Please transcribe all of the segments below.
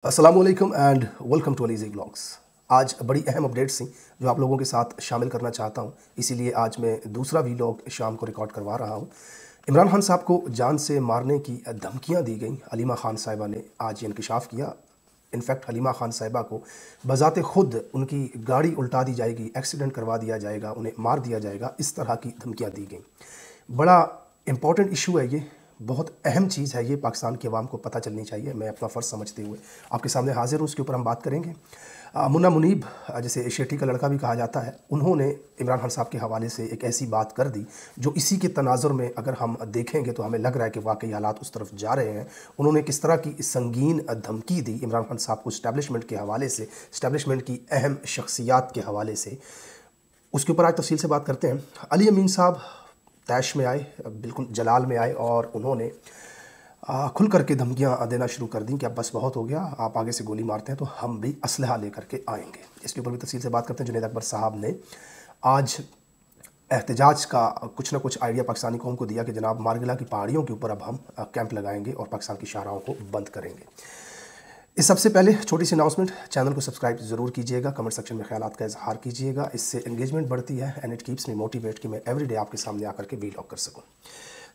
अस्सलामुअलैकुम and welcome to अलीज़ी vlogs. आज बड़ी अहम अपडेट्स थी जो आप लोगों के साथ शामिल करना चाहता हूं, इसीलिए आज मैं दूसरा व्लॉग शाम को रिकॉर्ड करवा रहा हूं। इमरान खान साहब को जान से मारने की धमकियां दी गई। हलीमा खान साहिबा ने आज ये इंकशाफ किया। इनफैक्ट हलीमा खान साहिबा को बजाते खुद उनकी गाड़ी उल्टा दी जाएगी, एक्सीडेंट करवा दिया जाएगा, उन्हें मार दिया जाएगा, इस तरह की धमकियाँ दी गई। बड़ा इम्पॉर्टेंट इशू है ये, बहुत अहम चीज़ है ये, पाकिस्तान की आवाम को पता चलनी चाहिए। मैं अपना फ़र्ज़ समझते हुए आपके सामने हाजिर हूँ, उसके ऊपर हम बात करेंगे। मुन्ना मुनीब, जिसे शेट्टी का लड़का भी कहा जाता है, उन्होंने इमरान खान साहब के हवाले से एक ऐसी बात कर दी जो इसी के तनाजुर में अगर हम देखेंगे तो हमें लग रहा है कि वाकई हालात उस तरफ जा रहे हैं। उन्होंने किस तरह की संगीन धमकी दी इमरान खान साहब को इस्टेब्लिशमेंट के हवाले से, इस्टेब्लिशमेंट की अहम शख्सियात के हवाले से, उसके ऊपर आज तफसील से बात करते हैं। अली अमीन साहब तैश में आए, बिल्कुल जलाल में आए और उन्होंने खुल करके धमकियाँ देना शुरू कर दी कि अब बस बहुत हो गया, आप आगे से गोली मारते हैं तो हम भी असलहा लेकर के आएंगे। इसके ऊपर भी तफसील से बात करते हैं। जुनैद अकबर साहब ने आज एहतजाज का कुछ ना कुछ आइडिया पाकिस्तानी कौम को दिया कि जनाब मारगिला की पहाड़ियों के ऊपर अब हम कैंप लगाएंगे और पाकिस्तान की शाहराहों को बंद करेंगे। इस सबसे पहले छोटी सी अनाउंसमेंट, चैनल को सब्सक्राइब ज़रूर कीजिएगा, कमेंट सेक्शन में ख्यालात का इजहार कीजिएगा, इससे एंगेजमेंट बढ़ती है and it keeps me motivate कि मैं एवरीडे आपके सामने आकर के वीलॉग कर सकूं।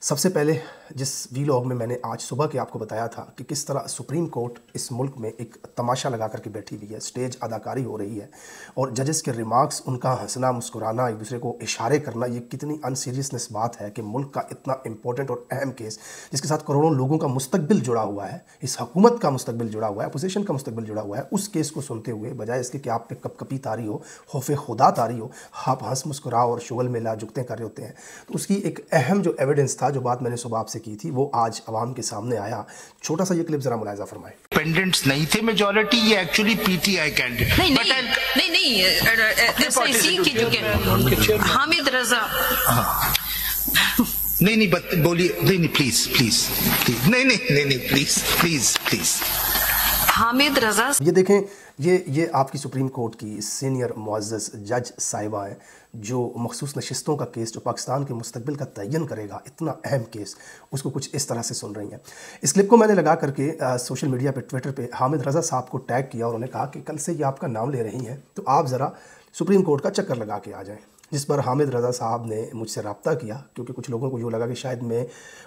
सबसे पहले जिस वीलॉग में मैंने आज सुबह के आपको बताया था कि किस तरह सुप्रीम कोर्ट इस मुल्क में एक तमाशा लगा करके बैठी हुई है, स्टेज अदाकारी हो रही है और जजेस के रिमार्क्स, उनका हंसना मुस्कुराना, एक दूसरे को इशारे करना, ये कितनी अनसीरियसनेस बात है कि मुल्क का इतना इंपॉर्टेंट और अहम केस जिसके साथ करोड़ों लोगों का मुस्तकबिल जुड़ा हुआ है, इस हुकूमत का मुस्तकबिल जुड़ा हुआ है, अपोजिशन का मुस्तकबिल जुड़ा हुआ है, उस केस को सुनते हुए बजाय इसके कि आप पे कपकपी तारी हो, खौफे खुदा तारी हो, आप हंस मुस्कुराओ और शुगल मेला जुगते कर रहे होते हैं, तो उसकी एक अहम जो एविडेंस था, जो बात मैंने सुबह आपसे की थी, वो आज अवाम के सामने आया। छोटा सा ये क्लिप जरा मुलाहिजा फरमाएं। इंडिपेंडेंट्स नहीं थे मेजॉरिटी, ये एक्चुअली पीटीआई कैंडिडेट नहीं ऐसा इसी की जो कि हामिद रजा नहीं बोलिए, नहीं प्लीज नहीं प्लीज हामिद रजा। ये देखें, ये आपकी सुप्रीम कोर्ट की सीनियर मुअज़्ज़ज़ जज साहिबा हैं जो मखसूस नशिस्तों का केस जो पाकिस्तान के मुस्तकबिल का तयन करेगा, इतना अहम केस, उसको कुछ इस तरह से सुन रही हैं। इस क्लिप को मैंने लगा करके सोशल मीडिया पे, ट्विटर पे हामिद रज़ा साहब को टैग किया और उन्होंने कहा कि कल से ये आपका नाम ले रही हैं तो आप ज़रा सुप्रीम कोर्ट का चक्कर लगा के आ जाएँ। जिस पर हामिद रज़ा साहब ने मुझसे रब्ता किया, क्योंकि कुछ लोगों को यूँ लगा कि शायद मैं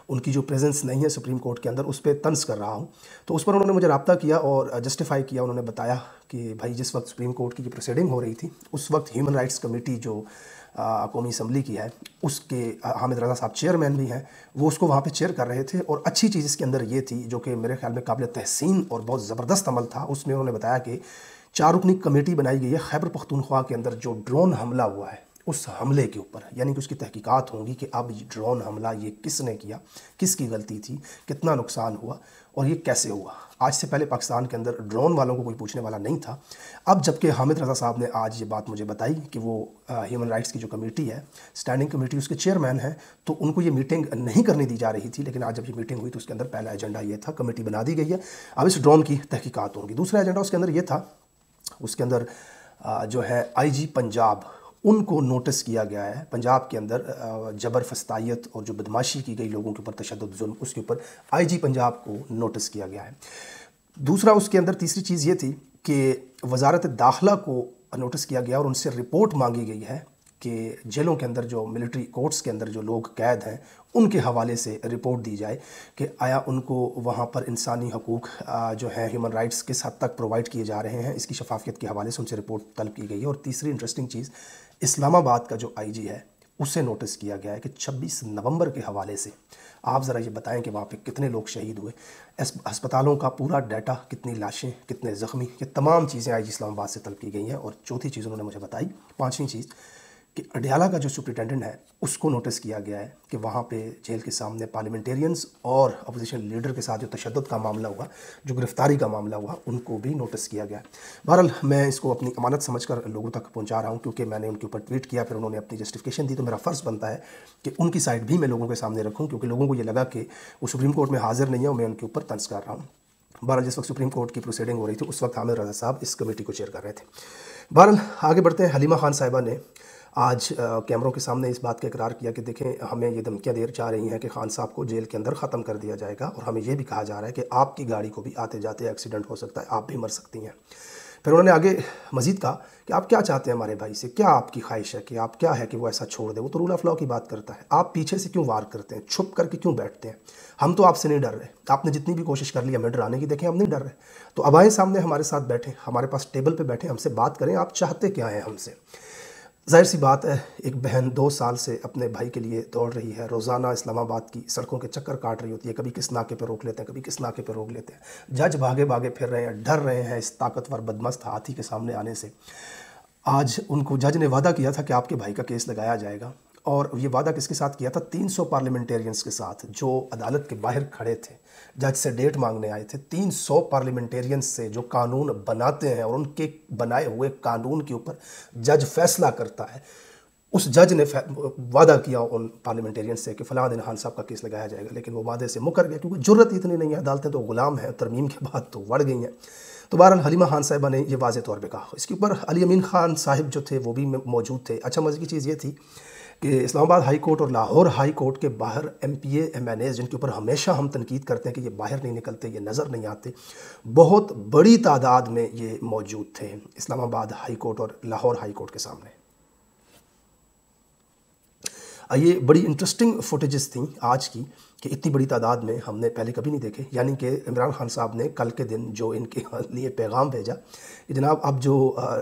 उनकी जो प्रेजेंस नहीं है सुप्रीम कोर्ट के अंदर उस पर तंज़ कर रहा हूँ। तो उस पर उन्होंने मुझे रब्ता किया और जस्टिफाई किया। उन्होंने बताया कि भाई जिस वक्त सुप्रीम कोर्ट की प्रोसीडिंग हो रही थी उस वक्त ह्यूमन राइट्स कमेटी जो कौमी असम्बली की है, उसके हामिद रज़ा साहब चेयरमैन भी हैं, वो उसको वहाँ पे चेयर कर रहे थे। और अच्छी चीज़ इसके अंदर ये थी जो कि मेरे ख्याल में काबिल तहसीन और बहुत ज़बरदस्त अमल था। उसमें उन्होंने बताया कि 4 रुकनी कमेटी बनाई गई है खैबर पख्तूनख्वा के अंदर जो ड्रोन हमला हुआ है उस हमले के ऊपर, यानी कि उसकी तहकीकात होंगी कि अब ये ड्रोन हमला ये किसने किया, किसकी गलती थी, कितना नुकसान हुआ और ये कैसे हुआ। आज से पहले पाकिस्तान के अंदर ड्रोन वालों को कोई पूछने वाला नहीं था। अब जबकि हामिद रज़ा साहब ने आज ये बात मुझे बताई कि वो ह्यूमन राइट्स की जो कमेटी है, स्टैंडिंग कमेटी, उसके चेयरमैन हैं, तो उनको ये मीटिंग नहीं करने दी जा रही थी। लेकिन आज जब ये मीटिंग हुई तो उसके अंदर पहला एजेंडा ये था, कमेटी बना दी गई है, अब इस ड्रोन की तहकीकात होंगी। दूसरा एजेंडा उसके अंदर ये था, उसके अंदर जो है IG पंजाब, उनको नोटिस किया गया है। पंजाब के अंदर जबर फस्तायत और जो बदमाशी की गई लोगों के ऊपर, तशद्दुद जुल्म, उसके ऊपर IG पंजाब को नोटिस किया गया है। दूसरा उसके अंदर तीसरी चीज़ ये थी कि वजारत दाखिला को नोटिस किया गया और उनसे रिपोर्ट मांगी गई है कि जेलों के अंदर जो मिलिट्री कोर्ट्स के अंदर जो लोग कैद हैं उनके हवाले से रिपोर्ट दी जाए कि आया उनको वहाँ पर इंसानी हकूक़ जो है, ह्यूमन राइट्स किस हद तक प्रोवाइड किए जा रहे हैं, इसकी शफाफियत के हवाले से उनसे रिपोर्ट तलब की गई है। और तीसरी इंटरेस्टिंग चीज़, इस्लामाबाद का जो IG है उससे नोटिस किया गया है कि 26 नवंबर के हवाले से आप ज़रा ये बताएं कि वहाँ पे कितने लोग शहीद हुए, अस्पतालों का पूरा डाटा, कितनी लाशें, कितने ज़ख्मी, ये तमाम चीज़ें IG इस्लामाबाद से तलब की गई हैं। और चौथी चीज़ उन्होंने मुझे बताई, पाँचवीं चीज़, कि अडयाला का जो सुप्रिटेंडेंट है उसको नोटिस किया गया है कि वहाँ पे जेल के सामने पार्लियामेंटेरियंस और अपोजिशन लीडर के साथ जो तशद्दुद का मामला हुआ, जो गिरफ्तारी का मामला हुआ, उनको भी नोटिस किया गया है। बहरहाल मैं इसको अपनी अमानत समझकर लोगों तक पहुँचा रहा हूँ, क्योंकि मैंने उनके ऊपर ट्वीट किया, फिर उन्होंने अपनी जस्टिफिकेशन दी, तो मेरा फ़र्ज़ बनता है कि उनकी साइड भी मैं लोगों के सामने रखूँ, क्योंकि लोगों को ये लगा कि वो सुप्रीम कोर्ट में हाज़िर नहीं है और मैं उनके ऊपर तंज़ कर रहा हूँ। बहरहाल जिस वक्त सुप्रीम कोर्ट की प्रोसीडिंग हो रही थी उस वक्त हामिद रज़ा साहब इस कमेटी को चेयर कर रहे थे। बहरहाल आगे बढ़ते हैं। हलीमा खान साहिबा ने آج کیمروں کے سامنے اس بات کا اقرار کیا کہ دیکھیں ہمیں یہ دھمکیاں دے جا رہی ہیں کہ خان صاحب کو جیل کے اندر ختم کر دیا جائے گا، اور ہمیں یہ بھی کہا جا رہا ہے کہ آپ کی گاڑی کو بھی آتے جاتے ایکسیڈنٹ ہو سکتا ہے، آپ بھی مر سکتی ہیں۔ پھر انہوں نے آگے مزید کہا کہ آپ کیا چاہتے ہیں ہمارے بھائی سے، کیا آپ کی خواہش ہے کہ آپ کیا ہے کہ وہ ایسا چھوڑ دے، وہ تو رول آف لاء کی بات کرتا ہے، آپ پیچھے سے کیوں وار کرتے ہیں، چھپ کر کے کیوں بیٹھتے ہیں، ہم تو آپ سے نہیں ڈر رہے، آپ نے جتنی بھی کوشش کر لی ہمیں ڈرانے کی، دیکھیں ہم نہیں ڈر رہے، تو اب آئیں سامنے ہمارے ساتھ بیٹھیں، ہمارے پاس ٹیبل پہ بیٹھیں، ہم سے بات کریں، آپ چاہتے کیا ہیں ہم سے۔ ظاہر سی بات ہے، ایک بہن 2 سال سے اپنے بھائی کے لیے دوڑ رہی ہے، روزانہ اسلام آباد کی سڑکوں کے چکر کاٹ رہی ہوتی ہے، کبھی کس ناکے پہ روک لیتے ہیں، کبھی کس ناکے پہ روک لیتے ہیں، جج بھاگے بھاگے پھر رہے ہیں، ڈر رہے ہیں اس طاقتور بدمست ہاتھی کے سامنے آنے سے۔ آج ان کو جج نے وعدہ کیا تھا کہ آپ کے بھائی کا کیس لگایا جائے گا، اور یہ وعدہ کس کے ساتھ کیا تھا؟ 300 پارلیمنٹیرینز کے ساتھ جو عدالت کے باہر کھڑے تھے، جج سے ڈیٹ مانگنے آئے تھے۔ 300 پارلیمنٹیرینز سے جو قانون بناتے ہیں اور ان کے بنائے ہوئے قانون کے اوپر جج فیصلہ کرتا ہے، اس جج نے وعدہ کیا ان پارلیمنٹیرین سے کہ فلاں دن خان صاحب کا کیس لگایا جائے گا، لیکن وہ وعدے سے مکر گیا کیونکہ جرت اتنی نہیں ہے، عدالتیں تو غلام ہیں، ترمیم کے بعد تو بڑھ گئی ہیں۔ تو بہرحال حلیمہ خان صاحبہ نے یہ واضح طور پہ کہا۔ اس کے اوپر علی امین خان صاحب جو تھے وہ بھی موجود تھے۔ اچھا مزے کی چیز یہ تھی کہ اسلام آباد ہائی کورٹ اور لاہور ہائی کورٹ کے باہر M P A M N A جن کے اوپر ہمیشہ ہم تنقید کرتے ہیں کہ یہ باہر نہیں نکلتے، یہ نظر نہیں آتے، بہت بڑی تعداد میں یہ موجود تھے اسلام آباد ہائی کورٹ اور لاہور ہائی کورٹ کے سامنے۔ یہ بڑی انٹرسٹنگ فوٹیجز تھیں آج کی کہ اتنی بڑی تعداد میں ہم نے پہلے کبھی نہیں دیکھے، یعنی کہ عمران خان صاحب نے کل کے دن جو ان کے لیے پیغام بھیجا کہ جناب اب جو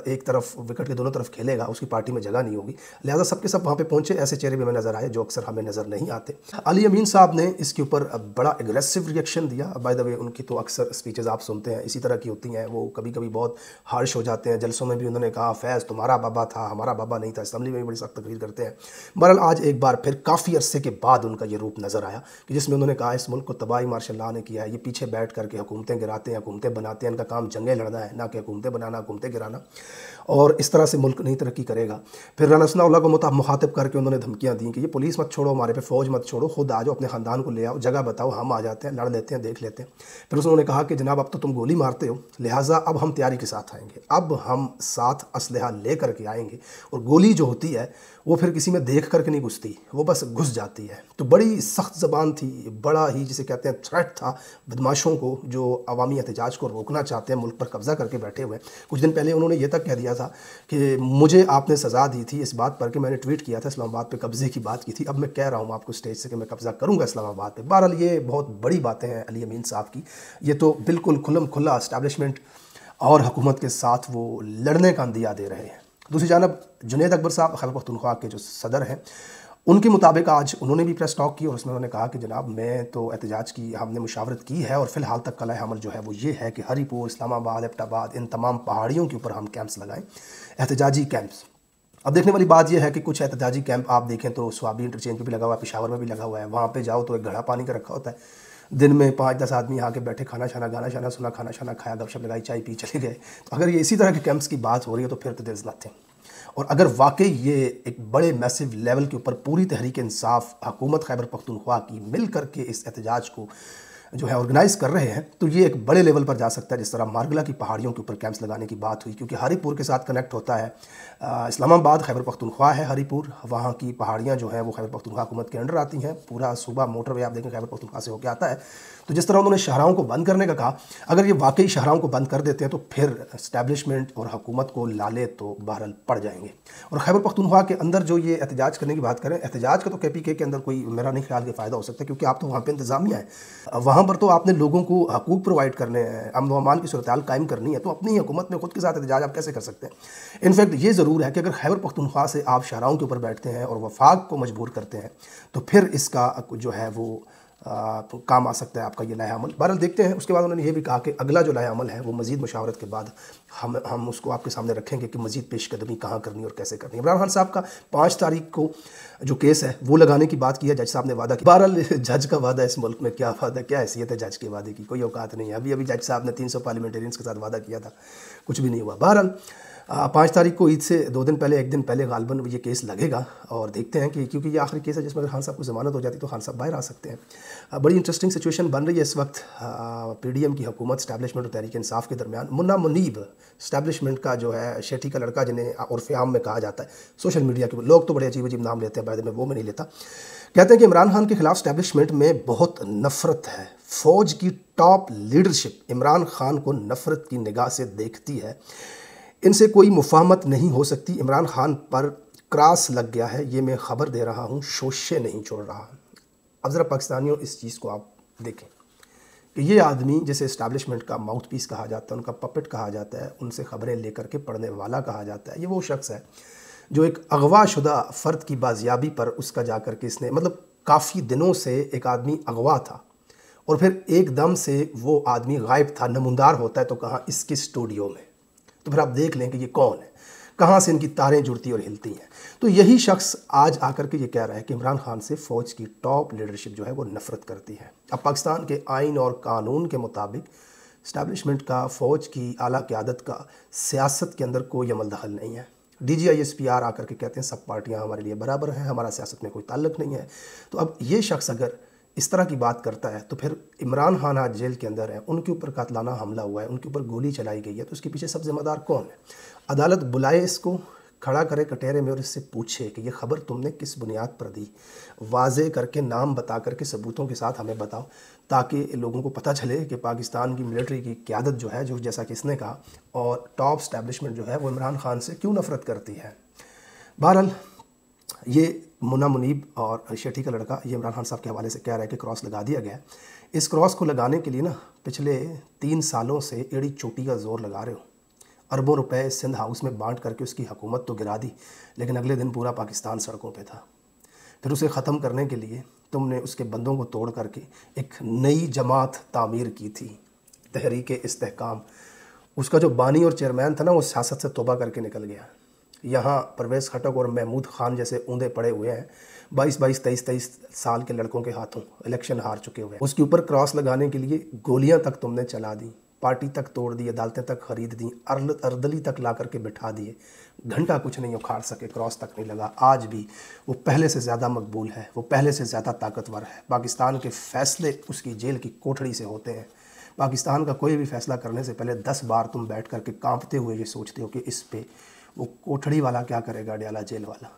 ایک طرف وکٹ کے دونوں طرف کھیلے گا اس کی پارٹی میں جگہ نہیں ہوگی، لہٰذا سب کے سب وہاں پہ پہنچے، ایسے چہرے بھی ہمیں نظر آئے جو اکثر ہمیں نظر نہیں آتے۔ علی امین صاحب نے اس کے اوپر بڑا اگریسو ریئیکشن دیا۔ بائی دا وے ان کی تو اکثر اسپیچز آپ سنتے ہیں اسی طرح کی ہوتی ہیں، وہ کبھی کبھی بہت ہارش ہو جاتے ہیں۔ جلسوں میں بھی انہوں نے کہا فیض تمہارا بابا تھا، ہمارا بابا نہیں تھا، اسمبلی میں بھی بڑی سخت تقریر کرتے ہیں۔ بہرحال آج ایک بار پھر کافی عرصے کے بعد ان کا یہ روپ نظر آیا کہ جس میں انہوں نے کہا اس ملک کو تباہی ماشاء اللہ نے کیا ہے، یہ پیچھے بیٹھ کر کے حکومتیں گراتے ہیں، حکومتیں بناتے ہیں، ان کا کام جنگیں لڑنا ہے، نہ کہ حکومتیں بنانا، حکومتیں گرانا، اور اس طرح سے ملک نہیں ترقی کرے گا۔ پھر رانا ثناء اللہ کو مخاطب کر کے انہوں نے دھمکیاں دیں کہ یہ پولیس مت چھوڑو ہمارے پہ، فوج مت چھوڑو، خود آ جاؤ، اپنے خاندان کو لے آؤ، جگہ بتاؤ، ہم آ جاتے ہیں، لڑ لیتے ہیں، دیکھ لیتے ہیں۔ پھر انہوں نے کہا کہ جناب اب تو تم گولی مارتے ہو، لہٰذا اب ہم تیاری کے ساتھ آئیں گے، اب ہم ساتھ اسلحہ لے کر کے آئیں گے، اور گولی جو ہوتی ہے وہ پھر کسی میں دیکھ کر کے نہیں گھستی، وہ بس گھس جاتی ہے۔ تو بڑی سخت زبان تھی، بڑا ہی جسے کہتے ہیں تھریٹ تھا بدماشوں کو جو عوامی احتجاج کو روکنا چاہتے ہیں، ملک پر قبضہ کر کے بیٹھے ہوئے۔ کچھ دن پہلے انہوں نے یہ تک کہہ دیا تھا کہ مجھے آپ نے سزا دی تھی اس بات پر کہ میں نے ٹویٹ کیا تھا اسلام آباد پہ قبضے کی بات کی تھی، اب میں کہہ رہا ہوں آپ کو اسٹیج سے کہ میں قبضہ کروں گا اسلام آباد پہ۔ بہرحال یہ بہت بڑی باتیں ہیں علی امین صاحب کی، یہ تو بالکل کھلم کھلا اسٹیبلشمنٹ اور حکومت کے ساتھ وہ لڑنے کا اندیہ دے رہے ہیں۔ دوسری جانب جنید اکبر صاحب خیبر پختونخوا کے جو صدر ہیں، ان کے مطابق آج انہوں نے بھی پریس ٹاک کی اور اس میں انہوں نے کہا کہ جناب میں تو احتجاج کی ہم نے مشاورت کی ہے، اور فی الحال تک کا لائحہ عمل جو ہے وہ یہ ہے کہ ہری پور، اسلام آباد، ایبٹ آباد، ان تمام پہاڑیوں کے اوپر ہم کیمپس لگائیں، احتجاجی کیمپس۔ اب دیکھنے والی بات یہ ہے کہ کچھ احتجاجی کیمپ آپ دیکھیں تو سوابی انٹرچینج پہ بھی لگا ہوا ہے، پشاور میں بھی لگا ہوا ہے، وہاں پہ جاؤ تو ایک گھڑا پانی کا رکھا ہوتا ہے، دن میں 5-10 آدمی آ کے بیٹھے، کھانا شانا، گانا شانا سنا، کھانا شانا کھایا، گپ شپ لگائی، چائے پی، چلے گئے۔ تو اگر یہ اسی طرح کے کیمپس کی بات ہو رہی ہے تو پھر تو دیر از نتھنگ۔ اور اگر واقعی یہ ایک بڑے میسیو لیول کے اوپر پوری تحریک انصاف، حکومت خیبر پختونخوا کی مل کر کے اس احتجاج کو جو ہے آرگنائز کر رہے ہیں تو یہ ایک بڑے لیول پر جا سکتا ہے، جس طرح مارگلہ کی پہاڑیوں کے اوپر کیمپس لگانے کی بات ہوئی، کیونکہ ہری پور کے ساتھ کنیکٹ ہوتا ہے۔ اسلام آباد خیبر پختونخوا ہے، ہری پور، وہاں کی پہاڑیاں جو ہیں وہ خیبر پختونخوا حکومت کے انڈر آتی ہیں، پورا صوبہ موٹر وے آپ دیکھیں خیبر پختونخوا سے ہو کے آتا ہے۔ تو جس طرح انہوں نے شاہراہوں کو بند کرنے کا کہا، اگر یہ واقعی شاہراہوں کو بند کر دیتے ہیں تو پھر اسٹیبلشمنٹ اور حکومت کو لالے تو بہرحال پڑ جائیں گے۔ اور خیبر پختونخوا کے اندر جو یہ احتجاج کرنے کی بات کریں، احتجاج کا تو کے پی کے اندر کوئی میرا نہیں خیال کہ فائدہ ہو سکتا ہے، کیونکہ آپ تو وہاں پہ انتظامیہ ہیں، وہاں پر تو آپ نے لوگوں کو حقوق پرووائڈ کرنے ہیں، امن و امان کی صورتحال قائم کرنی ہے، تو اپنی حکومت میں خود کے ساتھ احتجاج آپ کیسے کر سکتے ہیں؟ انفیکٹ یہ ضرور ہے کہ اگر خیبر پختونخوا سے آپ شاہراہوں کے اوپر بیٹھتے ہیں اور وفاق کو مجبور کرتے ہیں تو پھر اس کا جو ہے وہ کام آ سکتا ہے آپ کا یہ لائحہ عمل۔ بہرحال دیکھتے ہیں۔ اس کے بعد انہوں نے یہ بھی کہا کہ اگلا جو لائحہ عمل ہے وہ مزید مشاورت کے بعد ہم اس کو آپ کے سامنے رکھیں گے کہ مزید پیش قدمی کہاں کرنی اور کیسے کرنی ہے۔ عمران خان صاحب کا 5 تاریخ کو جو کیس ہے وہ لگانے کی بات کی ہے، جج صاحب نے وعدہ کیا۔ بہرحال جج کا وعدہ اس ملک میں کیا وعدہ، کیا حیثیت ہے جج کے وعدے کی، کوئی اوقات نہیں ہے۔ ابھی جج صاحب نے 300 پارلیمنٹیرینز کے ساتھ وعدہ کیا تھا، کچھ بھی نہیں ہوا۔ بہرحال 5 تاریخ کو عید سے 2 دن پہلے، 1 دن پہلے غالباً یہ کیس لگے گا، اور دیکھتے ہیں کہ کیونکہ یہ آخری کیس ہے جس میں اگر خان صاحب کو ضمانت ہو جاتی تو خان صاحب باہر آ سکتے ہیں۔ बड़ी इंटरेस्टिंग सिचुएशन बन रही है इस वक्त पीडीएम की हुकूमत स्टैब्लिशमेंट और तहरीक इंसाफ के दरमियान। मुन्ना मुनीब स्टैब्लिशमेंट का जो है शेठी का लड़का, जिन्हें उर्फ़ आम में कहा जाता है, सोशल मीडिया के लोग तो बड़े अजीब अजीब नाम लेते हैं, बाद में वो मैं नहीं लेता, कहते हैं कि इमरान खान के खिलाफ स्टैब्लिशमेंट में बहुत नफ़रत है। फ़ौज की टॉप लीडरशिप इमरान खान को नफ़रत की निगाह से देखती है, इनसे कोई मुफाहमत नहीं हो सकती। इमरान खान पर क्रॉस लग गया है, ये मैं ख़बर दे रहा हूँ, शोशे नहीं छोड़ रहा। अब ज़रा पाकिस्तानियों इस चीज़ को आप देखें कि ये आदमी जिसे इस्टेब्लिशमेंट का माउथ पीस कहा जाता है, उनका पपेट कहा जाता है, उनसे ख़बरें लेकर के पढ़ने वाला कहा जाता है, ये वो शख्स है जो एक अगवा शुदा फ़र्द की बाजियाबी पर उसका जा कर के इसने, मतलब काफ़ी दिनों से एक आदमी अगवा था और फिर एकदम से वो आदमी गायब था। नमूदार होता है तो कहाँ, इसके स्टूडियो में। तो फिर आप देख लें कि ये कौन है, कहाँ से इनकी तारें जुड़ती और हिलती हैं। तो यही शख्स आज आकर के ये कह रहा है कि इमरान खान से फ़ौज की टॉप लीडरशिप जो है वो नफ़रत करती है। अब पाकिस्तान के आइन और कानून के मुताबिक इस्टेब्लिशमेंट का, फ़ौज की आला क़यादत का सियासत के अंदर कोई अमल दखल नहीं है। DGISPR आकर के कहते हैं सब पार्टियाँ हमारे लिए बराबर हैं, हमारा सियासत में कोई ताल्लुक़ नहीं है। तो अब ये शख्स अगर इस तरह की बात करता है तो फिर इमरान खान आज जेल के अंदर है, उनके ऊपर कातलाना हमला हुआ है, उनके ऊपर गोली चलाई गई है, तो उसके पीछे सब ज़िम्मेदार कौन है? अदालत बुलाए, इसको खड़ा करे कटहरे में और इससे पूछे कि ये ख़बर तुमने किस बुनियाद पर दी, वाज़े करके नाम बता करके सबूतों के साथ हमें बताओ, ताकि लोगों को पता चले कि पाकिस्तान की मिलिट्री की क़यादत जो है, जो जैसा कि इसने कहा, और टॉप स्टैब्लिशमेंट जो है वो इमरान खान से क्यों नफ़रत करती है। बहरहाल ये मुन्ना मुनीब और शेठी का लड़का ये इमरान खान साहब के हवाले से कह रहा है कि क्रॉस लगा दिया गया है। इस क्रॉस को लगाने के लिए ना पिछले 3 सालों से एड़ी चोटी का ज़ोर लगा रहे हो। अरबों रुपए सिंध हाउस में बांट करके उसकी हुकूमत तो गिरा दी, लेकिन अगले दिन पूरा पाकिस्तान सड़कों पे था। फिर उसे ख़त्म करने के लिए तुमने उसके बंदों को तोड़ करके एक नई जमात तामीर की थी, तहरीक इस्तेहकाम। उसका जो बानी और चेयरमैन था ना, वो सियासत से तौबा करके निकल गया। यहाँ परवेज़ खटक और महमूद खान जैसे ऊंधे पड़े हुए हैं, 22-22, 23-23 साल के लड़कों के हाथों इलेक्शन हार चुके हुए हैं। उसके ऊपर क्रॉस लगाने के लिए गोलियां तक तुमने चला दी, पार्टी तक तोड़ दी, अदालतें तक ख़रीद दी, अर्दली तक ला करके बिठा दिए, घंटा कुछ नहीं उखाड़ सके, क्रॉस तक नहीं लगा। आज भी वो पहले से ज़्यादा मकबूल है, वो पहले से ज़्यादा ताकतवर है। पाकिस्तान के फ़ैसले उसकी जेल की कोठड़ी से होते हैं। पाकिस्तान का कोई भी फ़ैसला करने से पहले 10 बार तुम बैठ करके काँपते हुए ये सोचते हो कि इस पर वो कोठड़ी वाला क्या करेगा, अडयाला जेल वाला।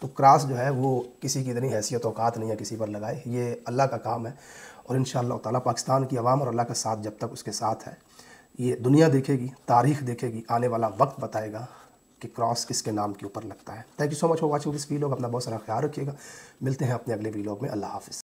तो क्रॉस जो है वो किसी की इतनी हैसियत औकात नहीं है किसी पर लगाए, ये अल्लाह का काम है। और इंशाअल्लाह ताला पाकिस्तान की आवाम और अल्लाह का साथ जब तक उसके साथ है, ये दुनिया देखेगी, तारीख़ देखेगी, आने वाला वक्त बताएगा कि क्रॉस किसके नाम के ऊपर लगता है। Thank you so much for watching this vlog. अपना बहुत सारा ख्याल रखिएगा। मिलते हैं अपने अगले वीलॉग में। अल्लाह हाफ़िज़।